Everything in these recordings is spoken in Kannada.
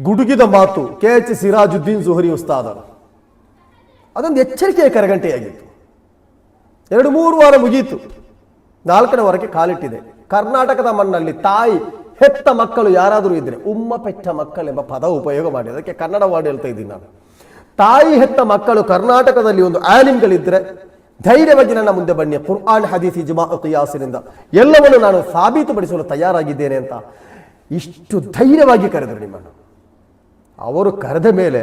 ಗುಡುಗಿದ ಮಾತು KH ಸಿರಾಜುದ್ದೀನ್ ಜುಹರಿ ಉಸ್ತಾದರು. ಅದೊಂದು ಎಚ್ಚರಿಕೆಯ ಕರಗಂಟೆಯಾಗಿತ್ತು. 2-3 ವಾರ ಮುಗಿಯಿತು, 4ನೇ ವಾರಕ್ಕೆ ಕಾಲಿಟ್ಟಿದೆ. ಕರ್ನಾಟಕದ ಮಣ್ಣಲ್ಲಿ ತಾಯಿ ಹೆತ್ತ ಮಕ್ಕಳು ಯಾರಾದರೂ ಇದ್ರೆ, ಉಮ್ಮ ಪೆಟ್ಟ ಮಕ್ಕಳೆಂಬ ಪದ ಉಪಯೋಗ ಮಾಡಿ, ಅದಕ್ಕೆ ಕನ್ನಡ ವಾರ್ಡ್ ಹೇಳ್ತಾ ಇದ್ದೀನಿ ನಾನು. ತಾಯಿ ಹೆತ್ತ ಮಕ್ಕಳು ಕರ್ನಾಟಕದಲ್ಲಿ ಒಂದು ಆಲಿಮ್ಗಳಿದ್ರೆ ಧೈರ್ಯವಾಗಿ ನನ್ನ ಮುಂದೆ ಬನ್ನಿ, ಕುರ್ಆನ್ ಹದೀಸ್ ಇಜ್ಮಾ ಕಿಯಾಸಿನಿಂದ ಎಲ್ಲವನ್ನು ನಾನು ಸಾಬೀತುಪಡಿಸಲು ತಯಾರಾಗಿದ್ದೇನೆ ಅಂತ ಇಷ್ಟು ಧೈರ್ಯವಾಗಿ ಕರೆದರು ನಿಮ್ಮನ್ನು. ಅವರು ಕರೆದ ಮೇಲೆ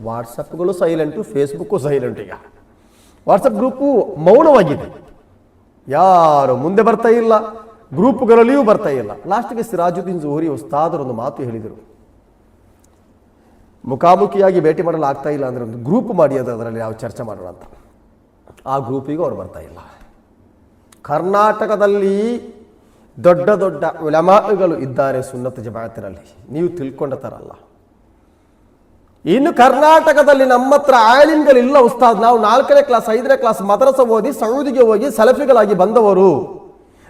ವಾಟ್ಸಪ್ಗಳು ಸೈಲೆಂಟು, ಫೇಸ್ಬುಕ್ಕು ಸೈಲೆಂಟ್. ಈಗ ವಾಟ್ಸಪ್ ಗ್ರೂಪು ಮೌನವಾಗಿದೆ, ಯಾರು ಮುಂದೆ ಬರ್ತಾ ಇಲ್ಲ, ಗ್ರೂಪ್ಗಳಲ್ಲಿಯೂ ಬರ್ತಾ ಇಲ್ಲ. ಲಾಸ್ಟ್ಗೆ ಸಿರಾಜುದ್ದೀನ್ ಜುಹರಿ ಉಸ್ತಾದರೊಂದು ಮಾತು ಹೇಳಿದರು, ಮುಖಾಮುಖಿಯಾಗಿ ಭೇಟಿ ಮಾಡಲು ಆಗ್ತಾ ಇಲ್ಲ ಅಂದರೆ ಒಂದು ಗ್ರೂಪ್ ಮಾಡಿ ಅದರಲ್ಲಿ ನಾವು ಚರ್ಚೆ ಮಾಡೋಣ ಅಂತ. ಆ ಗ್ರೂಪಿಗೂ ಅವ್ರು ಬರ್ತಾ ಇಲ್ಲ. ಕರ್ನಾಟಕದಲ್ಲಿ ದೊಡ್ಡ ದೊಡ್ಡ ಉಲಮಾಗಳು ಇದ್ದಾರೆ ಸುನ್ನತ್ ಜಮಾಅತಿನಲ್ಲಿ, ನೀವು ತಿಳ್ಕೊಂಡ ಥರ ಅಲ್ಲ. ಇನ್ನು ಕರ್ನಾಟಕದಲ್ಲಿ ನಮ್ಮ ಹತ್ರ ಆಲಿಮ್ಗಳಿಲ್ಲ ಉಸ್ತಾದ್, ನಾವು 4ನೇ ಕ್ಲಾಸ್ 5ನೇ ಕ್ಲಾಸ್ ಮದ್ರಸ ಓದಿ ಸೌದಿಗೆ ಹೋಗಿ ಸಲಫಿಗಳಾಗಿ ಬಂದವರು,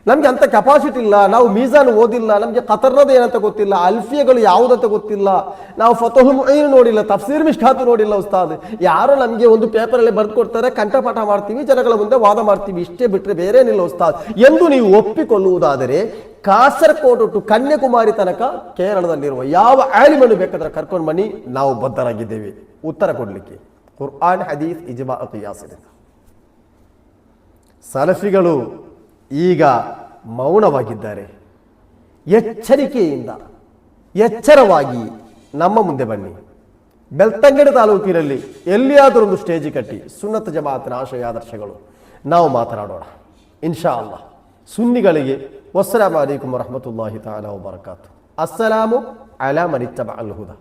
ನಮಗೆ ಅಂಥ ಕೆಪಾಸಿಟಿ ಇಲ್ಲ, ನಾವು ಮೀಜಾನ್ ಓದಿಲ್ಲ, ನಮಗೆ ಖತರ್ನದ ಏನಂತ ಗೊತ್ತಿಲ್ಲ, ಅಲ್ಫಿಯಗಳು ಯಾವುದಂತ ಗೊತ್ತಿಲ್ಲ, ನಾವು ಫತಹುಲ್ ಮುഈನ್ ನೋಡಿಲ್ಲ, ತಫ್ಸೀರ್ ಮಿಷ್ಕಾತ್ ನೋಡಿಲ್ಲ ಉಸ್ತಾದ್, ಯಾರೋ ನಮಗೆ ಒಂದು ಪೇಪರಲ್ಲಿ ಬರೆದು ಕೊಡ್ತಾರೆ, ಕಂಠಪಾಠ ಮಾಡ್ತೀವಿ, ಜನಗಳ ಮುಂದೆ ವಾದ ಮಾಡ್ತೀವಿ, ಇಷ್ಟೇ ಬಿಟ್ಟರೆ ಬೇರೇನಿಲ್ಲ ಉಸ್ತಾದ್ ಎಂದು ನೀವು ಒಪ್ಪಿಕೊಳ್ಳುವುದಾದರೆ ಕಾಸರಕೋಟು ಟು ಕನ್ಯಾಕುಮಾರಿ ತನಕ ಕೇರಳದಲ್ಲಿರುವ ಯಾವ ಆಲಿಮನ್ನು ಬೇಕಾದ್ರೆ ಕರ್ಕೊಂಡು ಬನ್ನಿ, ನಾವು ಬದ್ಧರಾಗಿದ್ದೇವೆ ಉತ್ತರ ಕೊಡಲಿಕ್ಕೆ. ಕುರ್ಆನ್ ಹದೀಸ್ ಇಜ್ಮಾ ಕಿಯಾಸಿನಿಂದ. ಸಲಫಿಗಳು ಈಗ ಮೌನವಾಗಿದ್ದಾರೆ. ಎಚ್ಚರಿಕೆಯಿಂದ ಎಚ್ಚರವಾಗಿ ನಮ್ಮ ಮುಂದೆ ಬನ್ನಿ. ಬೆಳ್ತಂಗಡಿ ತಾಲೂಕಿನಲ್ಲಿ ಎಲ್ಲಿಯಾದರೂ ಒಂದು ಸ್ಟೇಜ್ ಕಟ್ಟಿ ಸುನ್ನತ್ ಜಮಾಅತಿನ ಆಶಯ ಆದರ್ಶಗಳು ನಾವು ಮಾತನಾಡೋಣ ಇನ್ಶಾ ಅಲ್ಲಾಹ್. ಸುನ್ನಿಗಳಿಗೆ ವಸ್ಸಲಾಮು ಅಲೈಕುಂ ವರಹಮತುಲ್ಲಾಹಿ ತಆಲಾ ವಬರಕಾತು. ಅಸ್ಸಲಾಮು ಅಲಾ ಮನ್ ಇತ್ತಬಅಲ್ ಹುದಾ.